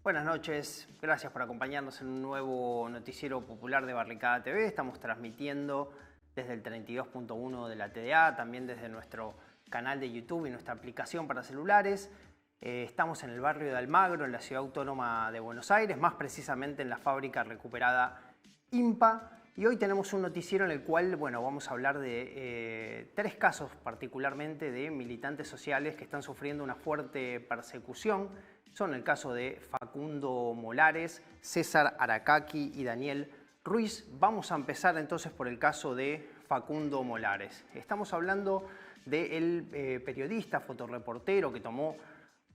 Buenas noches, gracias por acompañarnos en un nuevo noticiero popular de Barricada TV. Estamos transmitiendo desde el 32.1 de la TDA, también desde nuestro canal de YouTube y nuestra aplicación para celulares. Estamos en el barrio de Almagro, en la ciudad autónoma de Buenos Aires, más precisamente en la fábrica recuperada IMPA. Y hoy tenemos un noticiero en el cual, vamos a hablar de tres casos particularmente de militantes sociales que están sufriendo una fuerte persecución. Son el caso de Facundo Molares, César Aracaki y Daniel Ruiz. Vamos a empezar entonces por el caso de Facundo Molares. Estamos hablando del periodista, fotoreportero que tomó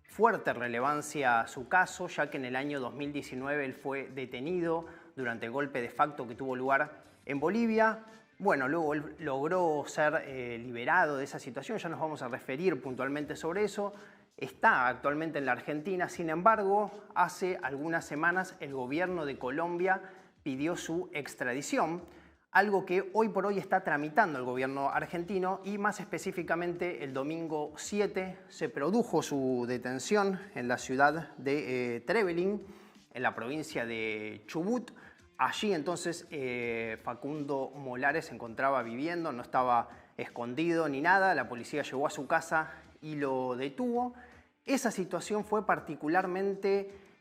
fuerte relevancia su caso, ya que en el año 2019 él fue detenido durante el golpe de facto que tuvo lugar en Bolivia. Luego él logró ser liberado de esa situación, ya nos vamos a referir puntualmente sobre eso. Está actualmente en la Argentina, sin embargo, hace algunas semanas el gobierno de Colombia pidió su extradición, algo que hoy por hoy está tramitando el gobierno argentino y más específicamente el domingo 7 se produjo su detención en la ciudad de Trevelin, en la provincia de Chubut. Allí entonces Facundo Molares se encontraba viviendo, no estaba escondido ni nada, la policía llegó a su casa y lo detuvo. Esa situación fue particularmente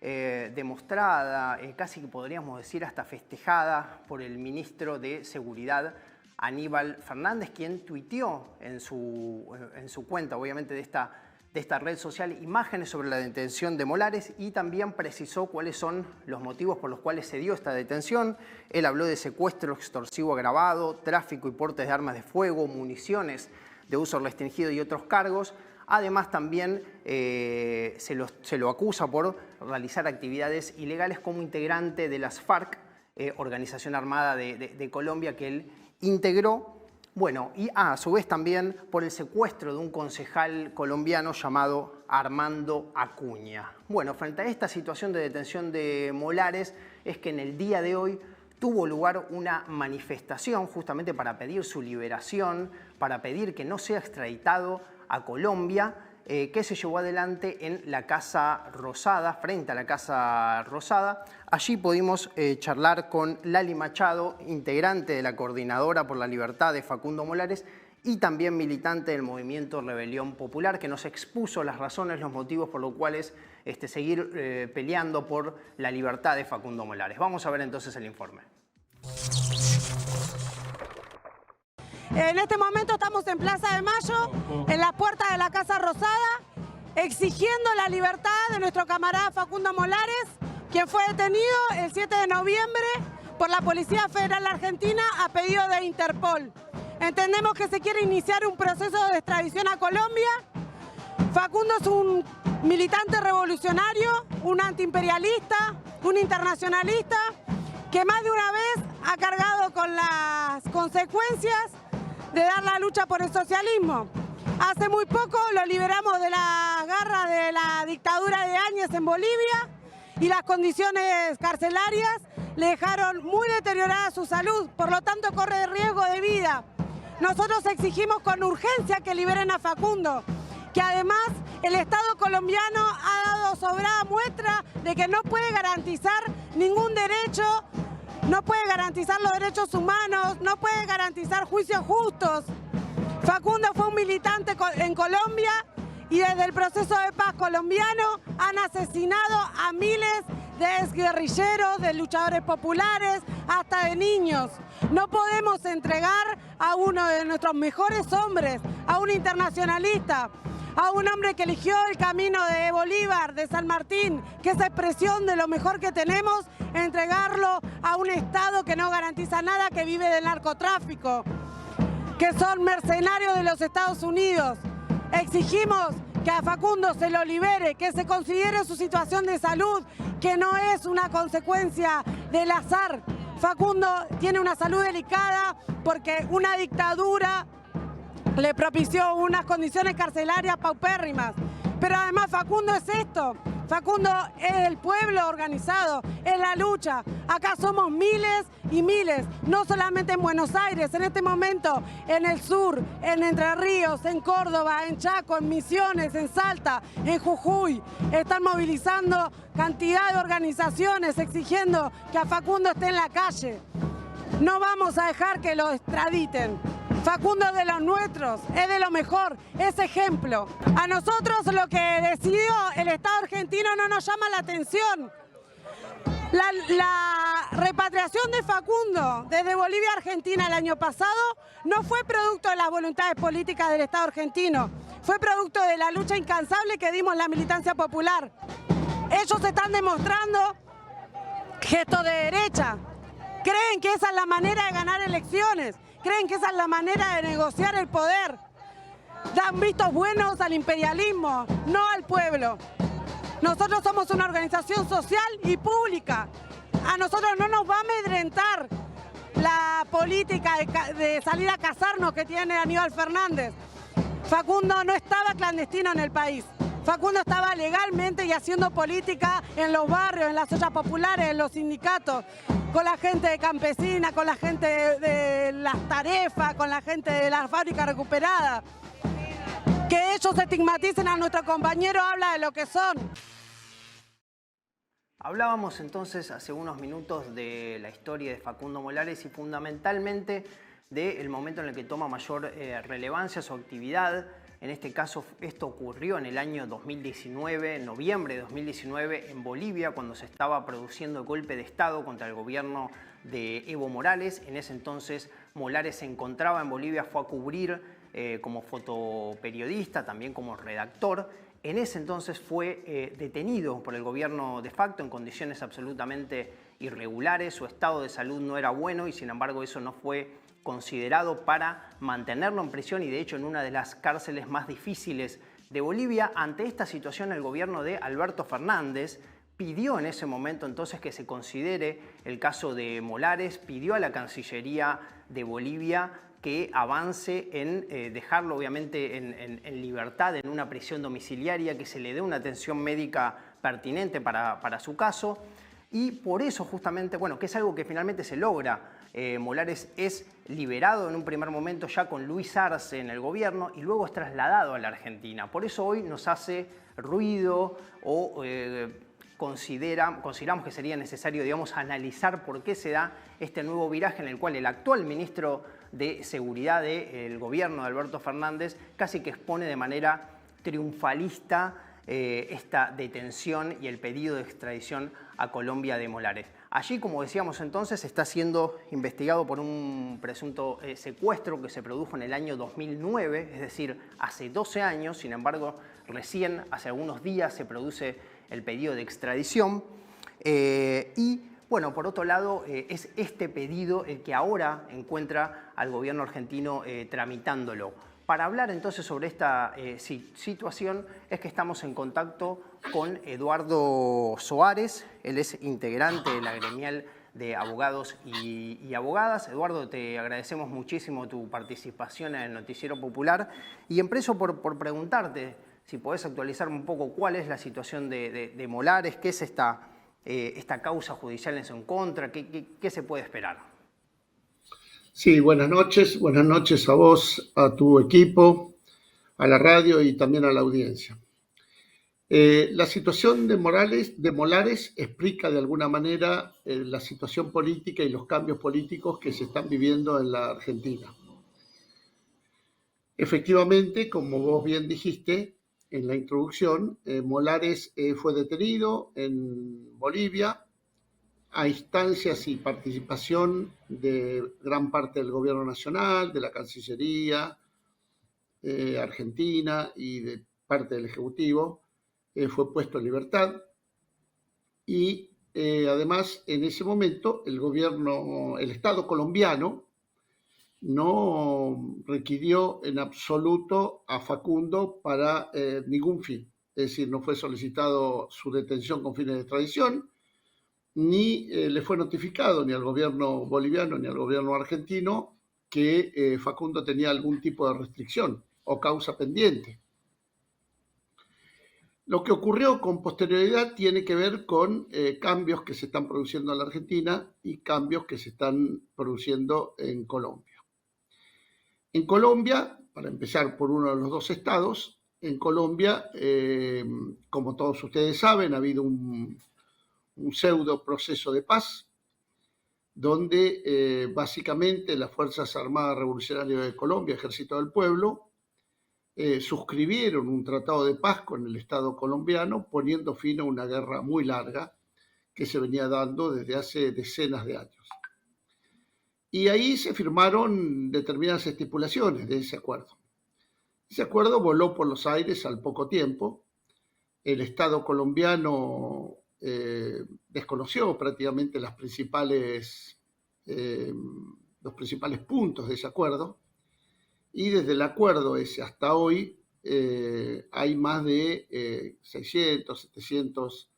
demostrada, casi que podríamos decir hasta festejada por el ministro de Seguridad, Aníbal Fernández, quien tuiteó en su cuenta, obviamente, de esta red social, imágenes sobre la detención de Molares y también precisó cuáles son los motivos por los cuales se dio esta detención. Él habló de secuestro extorsivo agravado, tráfico y portes de armas de fuego, municiones de uso restringido y otros cargos. Además, también se lo acusa por realizar actividades ilegales como integrante de las FARC, organización armada de Colombia que él integró. Y a su vez también por el secuestro de un concejal colombiano llamado Armando Acuña. Frente a esta situación de detención de Molares es que en el día de hoy tuvo lugar una manifestación justamente para pedir su liberación, para pedir que no sea extraditado a Colombia, que se llevó adelante en la Casa Rosada, frente a la Casa Rosada. Allí pudimos charlar con Lali Machado, integrante de la Coordinadora por la Libertad de Facundo Molares y también militante del movimiento Rebelión Popular, que nos expuso las razones, los motivos por los cuales seguir peleando por la libertad de Facundo Molares. Vamos a ver entonces el informe. En este momento estamos en Plaza de Mayo, en la puerta de la Casa Rosada, exigiendo la libertad de nuestro camarada Facundo Molares, quien fue detenido el 7 de noviembre por la Policía Federal Argentina a pedido de Interpol. Entendemos que se quiere iniciar un proceso de extradición a Colombia. Facundo es un militante revolucionario, un antiimperialista, un internacionalista, que más de una vez ha cargado con las consecuencias de dar la lucha por el socialismo. Hace muy poco lo liberamos de la garra de la dictadura de Áñez en Bolivia y las condiciones carcelarias le dejaron muy deteriorada su salud, por lo tanto corre riesgo de vida. Nosotros exigimos con urgencia que liberen a Facundo, que además el Estado colombiano ha dado sobrada muestra de que no puede garantizar ningún derecho, no puede garantizar los derechos humanos, no puede garantizar juicios justos. Facundo fue un militante en Colombia y desde el proceso de paz colombiano han asesinado a miles de exguerrilleros, de luchadores populares, hasta de niños. No podemos entregar a uno de nuestros mejores hombres, a un internacionalista, a un hombre que eligió el camino de Bolívar, de San Martín, que es expresión de lo mejor que tenemos, entregarlo a un Estado que no garantiza nada, que vive del narcotráfico, que son mercenarios de los Estados Unidos. Exigimos que a Facundo se lo libere, que se considere su situación de salud, que no es una consecuencia del azar. Facundo tiene una salud delicada porque una dictadura le propició unas condiciones carcelarias paupérrimas. Pero además Facundo es esto. Facundo es el pueblo organizado, es la lucha. Acá somos miles y miles, no solamente en Buenos Aires, en este momento en el sur, en Entre Ríos, en Córdoba, en Chaco, en Misiones, en Salta, en Jujuy. Están movilizando cantidad de organizaciones exigiendo que a Facundo esté en la calle. No vamos a dejar que lo extraditen. Facundo es de los nuestros, es de lo mejor, es ejemplo. A nosotros lo que decidió el Estado argentino no nos llama la atención. La repatriación de Facundo desde Bolivia a Argentina el año pasado no fue producto de las voluntades políticas del Estado argentino, fue producto de la lucha incansable que dimos la militancia popular. Ellos están demostrando gestos de derecha, creen que esa es la manera de ganar elecciones. Creen que esa es la manera de negociar el poder. Dan vistos buenos al imperialismo, no al pueblo. Nosotros somos una organización social y pública. A nosotros no nos va a amedrentar la política de salir a casarnos que tiene Aníbal Fernández. Facundo no estaba clandestino en el país. Facundo estaba legalmente y haciendo política en los barrios, en las ollas populares, en los sindicatos, con la gente de campesina, con la gente de las tarefas, con la gente de las fábricas recuperadas. Que ellos estigmaticen a nuestros compañeros habla de lo que son. Hablábamos entonces hace unos minutos de la historia de Facundo Molares y fundamentalmente del momento en el que toma mayor relevancia su actividad. En este caso, esto ocurrió en el año 2019, en noviembre de 2019, en Bolivia, cuando se estaba produciendo el golpe de Estado contra el gobierno de Evo Morales. En ese entonces, Molares se encontraba en Bolivia, fue a cubrir como fotoperiodista, también como redactor. En ese entonces fue detenido por el gobierno de facto en condiciones absolutamente irregulares. Su estado de salud no era bueno y, sin embargo, eso no fue considerado para mantenerlo en prisión y de hecho en una de las cárceles más difíciles de Bolivia. Ante esta situación el gobierno de Alberto Fernández pidió en ese momento entonces que se considere el caso de Molares, pidió a la Cancillería de Bolivia que avance en dejarlo obviamente en libertad, en una prisión domiciliaria, que se le dé una atención médica pertinente para su caso. Y por eso justamente, bueno, que es algo que finalmente se logra. Molares es liberado en un primer momento ya con Luis Arce en el gobierno y luego es trasladado a la Argentina. Por eso hoy nos hace ruido o consideramos que sería necesario, digamos, analizar por qué se da este nuevo viraje en el cual el actual ministro de Seguridad del gobierno de Alberto Fernández casi que expone de manera triunfalista esta detención y el pedido de extradición a Colombia de Molares. Allí, como decíamos entonces, está siendo investigado por un presunto secuestro que se produjo en el año 2009, es decir, hace 12 años. Sin embargo, recién, hace algunos días, se produce el pedido de extradición. Y, bueno, por otro lado, es este pedido el que ahora encuentra al gobierno argentino tramitándolo. Para hablar entonces sobre esta situación es que estamos en contacto con Eduardo Soares. Él es integrante de la gremial de abogados y abogadas. Eduardo, te agradecemos muchísimo tu participación en el Noticiero Popular y empiezo por preguntarte si podés actualizar un poco cuál es la situación de Molares, qué es esta causa judicial en su contra, qué se puede esperar. Sí, buenas noches a vos, a tu equipo, a la radio y también a la audiencia. La situación de Molares explica de alguna manera la situación política y los cambios políticos que se están viviendo en la Argentina. Efectivamente, como vos bien dijiste en la introducción, Molares fue detenido en Bolivia a instancias y participación de gran parte del gobierno nacional, de la Cancillería argentina y de parte del Ejecutivo. Fue puesto en libertad y además en ese momento el Estado colombiano no requirió en absoluto a Facundo para ningún fin. Es decir, no fue solicitado su detención con fines de extradición, ni le fue notificado ni al gobierno boliviano ni al gobierno argentino que Facundo tenía algún tipo de restricción o causa pendiente. Lo que ocurrió con posterioridad tiene que ver con cambios que se están produciendo en la Argentina y cambios que se están produciendo en Colombia. En Colombia, para empezar por uno de los dos estados, en Colombia, como todos ustedes saben, ha habido un pseudo proceso de paz, donde básicamente las Fuerzas Armadas Revolucionarias de Colombia, Ejército del Pueblo, suscribieron un tratado de paz con el Estado colombiano, poniendo fin a una guerra muy larga que se venía dando desde hace decenas de años. Y ahí se firmaron determinadas estipulaciones de ese acuerdo. Ese acuerdo voló por los aires al poco tiempo. El Estado colombiano desconoció prácticamente los principales puntos de ese acuerdo, y desde el acuerdo ese hasta hoy hay más de 600, 700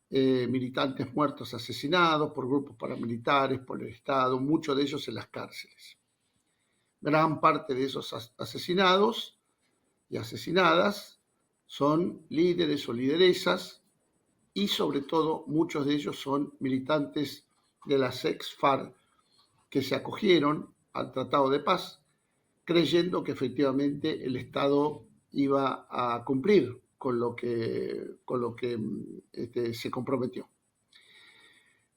militantes muertos, asesinados por grupos paramilitares, por el Estado, muchos de ellos en las cárceles. Gran parte de esos asesinados y asesinadas son líderes o lideresas, y sobre todo muchos de ellos son militantes de las ex-FARC que se acogieron al Tratado de Paz, creyendo que efectivamente el Estado iba a cumplir con lo que se comprometió.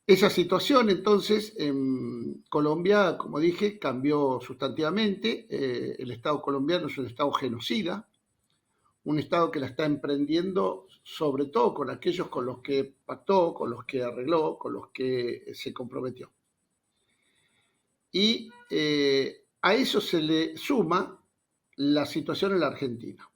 Esa situación entonces en Colombia, como dije, cambió sustantivamente. El Estado colombiano es un Estado genocida, un Estado que la está emprendiendo sobre todo con aquellos con los que pactó, con los que arregló, con los que se comprometió. Y a eso se le suma la situación en la Argentina.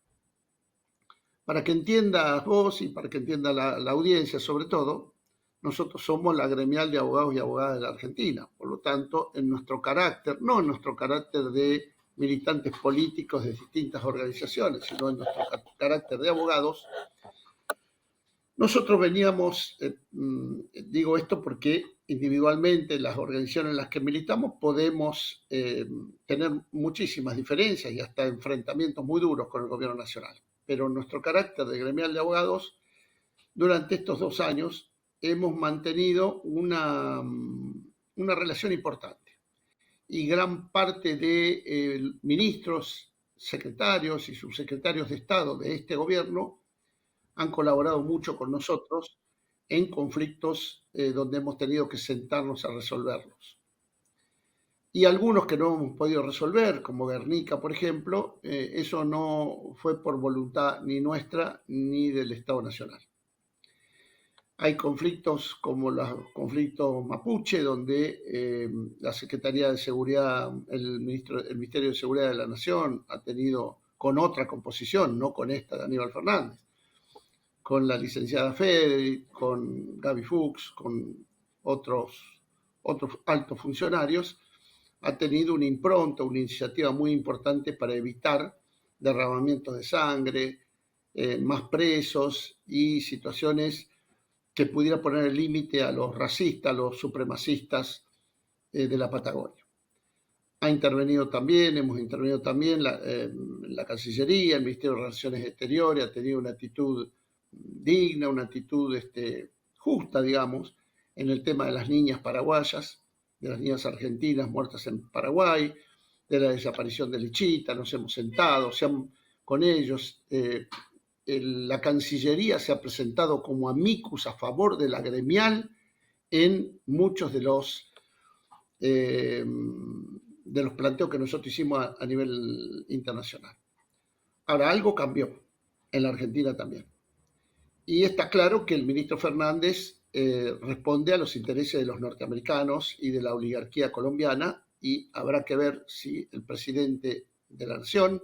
Para que entiendas vos y para que entienda la audiencia sobre todo, nosotros somos la gremial de abogados y abogadas de la Argentina. Por lo tanto, en nuestro carácter, no en nuestro carácter de militantes políticos de distintas organizaciones, sino en nuestro carácter de abogados, nosotros veníamos, digo esto porque individualmente las organizaciones en las que militamos podemos tener muchísimas diferencias y hasta enfrentamientos muy duros con el gobierno nacional. Pero nuestro carácter de gremial de abogados, durante estos 2 años, hemos mantenido una relación importante. Y gran parte de ministros, secretarios y subsecretarios de Estado de este gobierno han colaborado mucho con nosotros en conflictos donde hemos tenido que sentarnos a resolverlos. Y algunos que no hemos podido resolver, como Guernica, por ejemplo, eso no fue por voluntad ni nuestra ni del Estado Nacional. Hay conflictos como los conflictos mapuche, donde la Secretaría de Seguridad, el Ministerio de Seguridad de la Nación ha tenido, con otra composición, no con esta de Aníbal Fernández, con la licenciada Federi, con Gaby Fuchs, con otros altos funcionarios, ha tenido una impronta, una iniciativa muy importante para evitar derramamientos de sangre, más presos y situaciones que pudiera poner el límite a los racistas, a los supremacistas de la Patagonia. Hemos intervenido también la Cancillería, el Ministerio de Relaciones Exteriores, ha tenido una actitud digna, una actitud justa, digamos, en el tema de las niñas paraguayas, de las niñas argentinas muertas en Paraguay, de la desaparición de Lichita. Nos hemos sentado con ellos. La Cancillería se ha presentado como amicus a favor de la gremial en muchos de los planteos que nosotros hicimos a nivel internacional. Ahora, algo cambió en la Argentina también. Y está claro que el ministro Fernández responde a los intereses de los norteamericanos y de la oligarquía colombiana, y habrá que ver si el presidente de la Nación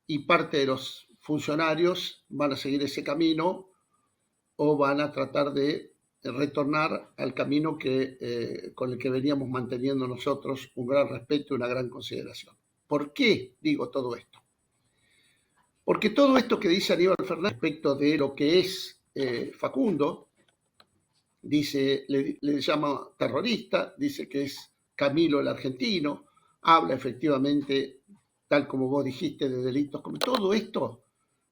y parte de los funcionarios van a seguir ese camino o van a tratar de retornar al camino con el que veníamos manteniendo nosotros un gran respeto y una gran consideración. ¿Por qué digo todo esto? Porque todo esto que dice Aníbal Fernández respecto de lo que es Facundo, dice, le llama terrorista, dice que es Camilo el argentino, habla efectivamente, tal como vos dijiste, de delitos como todo esto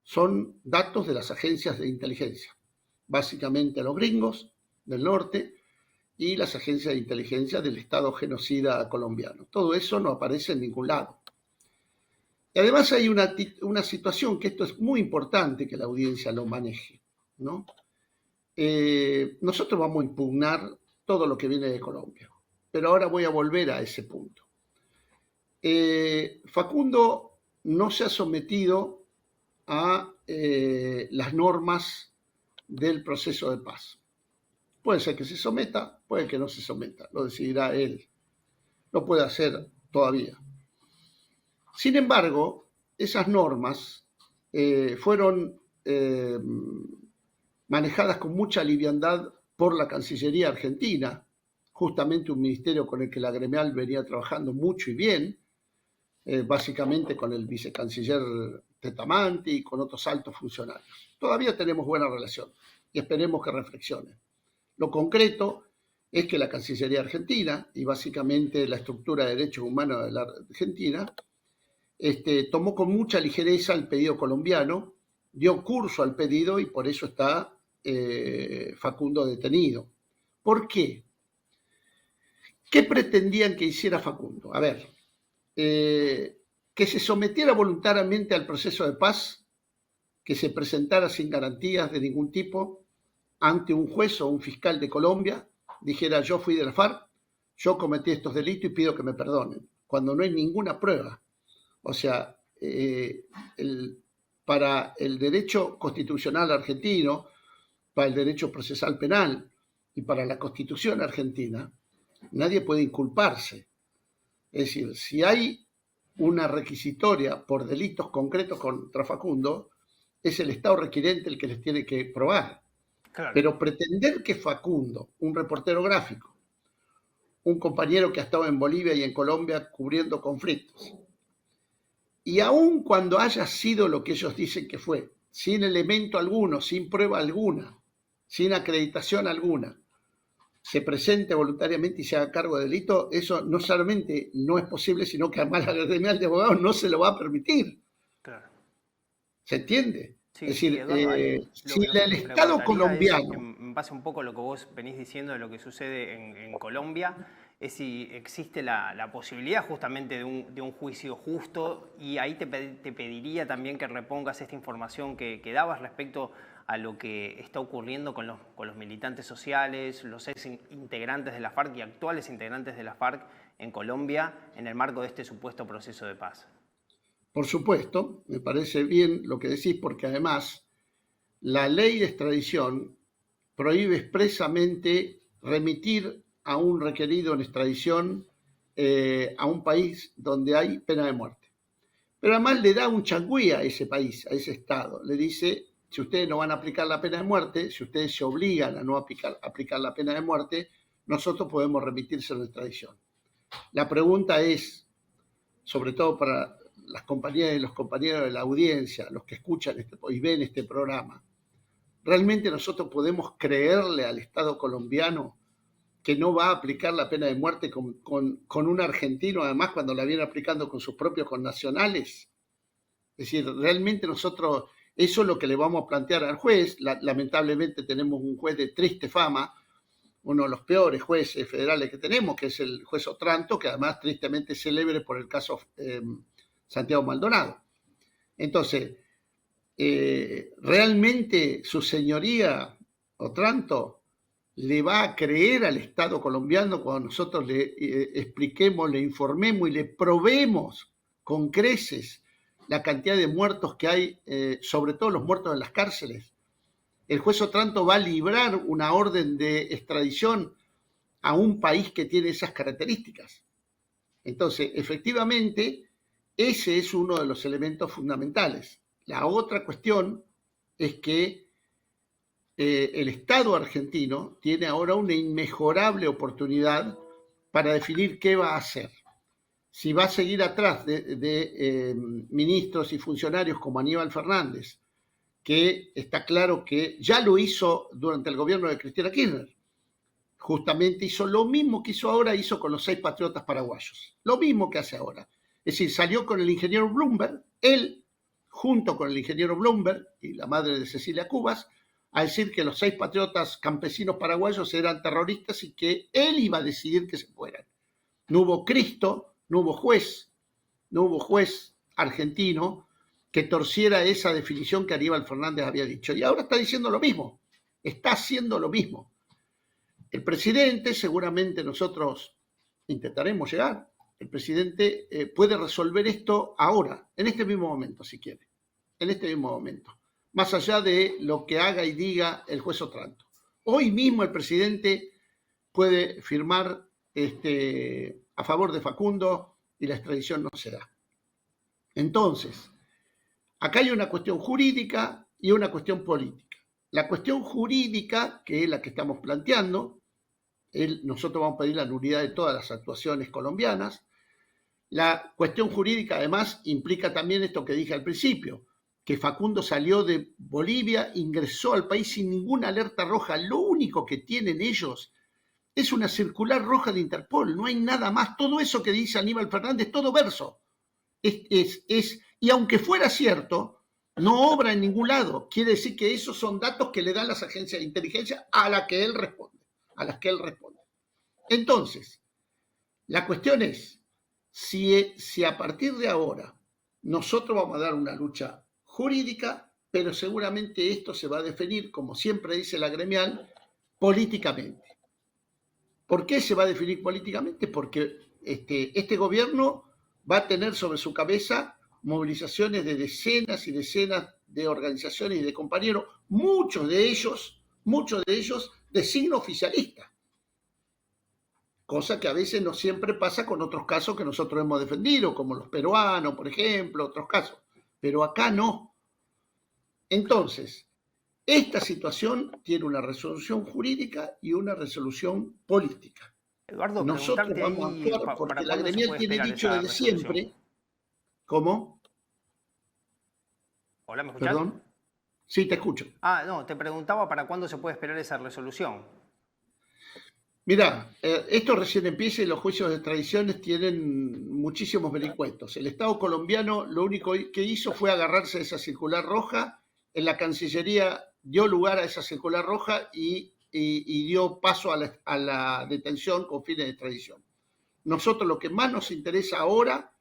son datos de las agencias de inteligencia, básicamente los gringos del norte y las agencias de inteligencia del Estado genocida colombiano. Todo eso no aparece en ningún lado. Y además hay una situación que esto es muy importante que la audiencia lo maneje, ¿no? Nosotros vamos a impugnar todo lo que viene de Colombia, pero ahora voy a volver a ese punto. Facundo no se ha sometido a las normas del proceso de paz. Puede ser que se someta, puede que no se someta, lo decidirá él. Lo puede hacer todavía. Sin embargo, esas normas fueron manejadas con mucha liviandad por la Cancillería Argentina, justamente un ministerio con el que la gremial venía trabajando mucho y bien, básicamente con el vicecanciller Tetamanti y con otros altos funcionarios. Todavía tenemos buena relación y esperemos que reflexionen. Lo concreto es que la Cancillería Argentina y básicamente la estructura de derechos humanos de la Argentina tomó con mucha ligereza el pedido colombiano, dio curso al pedido y por eso está Facundo detenido. ¿Por qué? ¿Qué pretendían que hiciera Facundo? A ver, que se sometiera voluntariamente al proceso de paz, que se presentara sin garantías de ningún tipo ante un juez o un fiscal de Colombia, dijera yo fui de la FARC, yo cometí estos delitos y pido que me perdonen, cuando no hay ninguna prueba. O sea, para el derecho constitucional argentino, para el derecho procesal penal y para la Constitución argentina, nadie puede inculparse. Es decir, si hay una requisitoria por delitos concretos contra Facundo, es el Estado requirente el que les tiene que probar. Claro. Pero pretender que Facundo, un reportero gráfico, un compañero que ha estado en Bolivia y en Colombia cubriendo conflictos, y aun cuando haya sido lo que ellos dicen que fue, sin elemento alguno, sin prueba alguna, sin acreditación alguna, se presente voluntariamente y se haga cargo de delito, eso no solamente no es posible, sino que además la gremial de abogados no se lo va a permitir. Claro. ¿Se entiende? Sí, es decir, sí, si el Estado colombiano... En base un poco a lo que vos venís diciendo de lo que sucede en Colombia, es si existe la posibilidad justamente de un juicio justo, y ahí te pediría también que repongas esta información que dabas respecto a lo que está ocurriendo con los militantes sociales, los ex integrantes de la FARC y actuales integrantes de la FARC en Colombia en el marco de este supuesto proceso de paz. Por supuesto, me parece bien lo que decís, porque además la ley de extradición prohíbe expresamente remitir a un requerido en extradición a un país donde hay pena de muerte. Pero además le da un changüí a ese país, a ese Estado. Le dice, si ustedes no van a aplicar la pena de muerte, si ustedes se obligan a no aplicar la pena de muerte, nosotros podemos remitirse a la extradición. La pregunta es, sobre todo para las compañeras y los compañeros de la audiencia, los que escuchan y ven este programa, ¿realmente nosotros podemos creerle al Estado colombiano que no va a aplicar la pena de muerte con un argentino, además cuando la viene aplicando con sus propios connacionales? Es decir, realmente nosotros, eso es lo que le vamos a plantear al juez. Lamentablemente tenemos un juez de triste fama, uno de los peores jueces federales que tenemos, que es el juez Otranto, que además tristemente es célebre por el caso Santiago Maldonado. Entonces, ¿realmente su señoría Otranto le va a creer al Estado colombiano cuando nosotros le expliquemos, le informemos y le probemos con creces la cantidad de muertos que hay, sobre todo los muertos en las cárceles? El juez Otranto va a librar una orden de extradición a un país que tiene esas características. Entonces, efectivamente, ese es uno de los elementos fundamentales. La otra cuestión es que el Estado argentino tiene ahora una inmejorable oportunidad para definir qué va a hacer. Si va a seguir atrás de ministros y funcionarios como Aníbal Fernández, que está claro que ya lo hizo durante el gobierno de Cristina Kirchner. Justamente hizo lo mismo que hizo ahora, hizo con los 6 patriotas paraguayos. Lo mismo que hace ahora. Es decir, salió con el ingeniero Bloomberg, él junto con el ingeniero Bloomberg y la madre de Cecilia Cubas, a decir que los 6 patriotas campesinos paraguayos eran terroristas y que él iba a decidir que se fueran. No hubo Cristo, no hubo juez argentino que torciera esa definición que Aníbal Fernández había dicho. Y ahora está diciendo lo mismo, está haciendo lo mismo. El presidente, seguramente nosotros intentaremos llegar, el presidente puede resolver esto ahora, en este mismo momento, si quiere, en este mismo momento, más allá de lo que haga y diga el juez Otranto. Hoy mismo el presidente puede firmar a favor de Facundo y la extradición no se da. Entonces, acá hay una cuestión jurídica y una cuestión política. La cuestión jurídica, que es la que estamos planteando, nosotros vamos a pedir la nulidad de todas las actuaciones colombianas. La cuestión jurídica, además, implica también esto que dije al principio, que Facundo salió de Bolivia, ingresó al país sin ninguna alerta roja. Lo único que tienen ellos es una circular roja de Interpol, no hay nada más. Todo eso que dice Aníbal Fernández, todo verso. Y aunque fuera cierto, no obra en ningún lado. Quiere decir que esos son datos que le dan las agencias de inteligencia a las que él responde. Entonces, la cuestión es, si a partir de ahora nosotros vamos a dar una lucha jurídica, pero seguramente esto se va a definir, como siempre dice la gremial, políticamente. ¿Por qué se va a definir políticamente? Porque este gobierno va a tener sobre su cabeza movilizaciones de decenas y decenas de organizaciones y de compañeros, muchos de ellos de signo oficialista, cosa que a veces no siempre pasa con otros casos que nosotros hemos defendido, como los peruanos, por ejemplo, otros casos, pero acá no. Entonces, esta situación tiene una resolución jurídica y una resolución política. Eduardo, nosotros vamos a actuar porque la gremial tiene dicho desde siempre. ¿Cómo? Hola, ¿me escuchás? Perdón. Sí, te escucho. No, te preguntaba para cuándo se puede esperar esa resolución. Mirá, esto recién empieza y los juicios de extradiciones tienen muchísimos vericuetos. El Estado colombiano lo único que hizo fue agarrarse de esa circular roja. En la Cancillería dio lugar a esa circular roja y dio paso a la detención con fines de extradición. Nosotros lo que más nos interesa ahora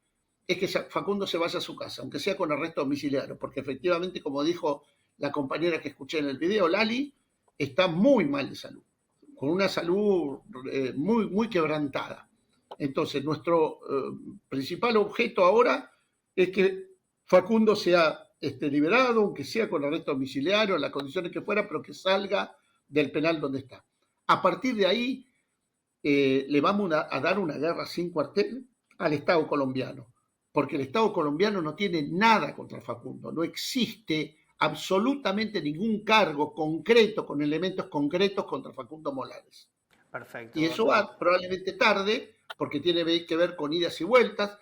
es que Facundo se vaya a su casa, aunque sea con arresto domiciliario, porque efectivamente, como dijo la compañera que escuché en el video, Lali, está muy mal de salud, con una salud muy, muy quebrantada. Entonces, nuestro principal objeto ahora es que Facundo sea liberado, aunque sea con arresto domiciliario, en las condiciones que fuera, pero que salga del penal donde está. A partir de ahí, le vamos a dar una guerra sin cuartel al Estado colombiano, porque el Estado colombiano no tiene nada contra Facundo, no existe absolutamente ningún cargo concreto, con elementos concretos contra Facundo Molares. Perfecto. Y eso va probablemente tarde, porque tiene que ver con idas y vueltas.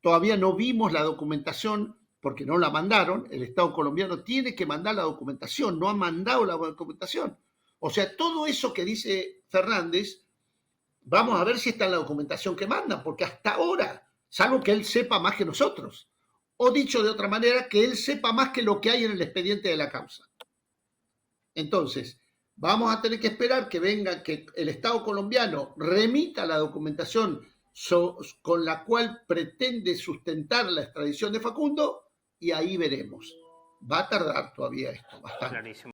Todavía no vimos la documentación, porque no la mandaron. El Estado colombiano tiene que mandar la documentación, no ha mandado la documentación. O sea, todo eso que dice Fernández, vamos a ver si está en la documentación que mandan, porque hasta ahora, salvo que él sepa más que nosotros, o dicho de otra manera, que él sepa más que lo que hay en el expediente de la causa. Entonces, vamos a tener que esperar que el Estado colombiano remita la documentación con la cual pretende sustentar la extradición de Facundo, y ahí veremos. Va a tardar todavía esto, bastante. Clarísimo.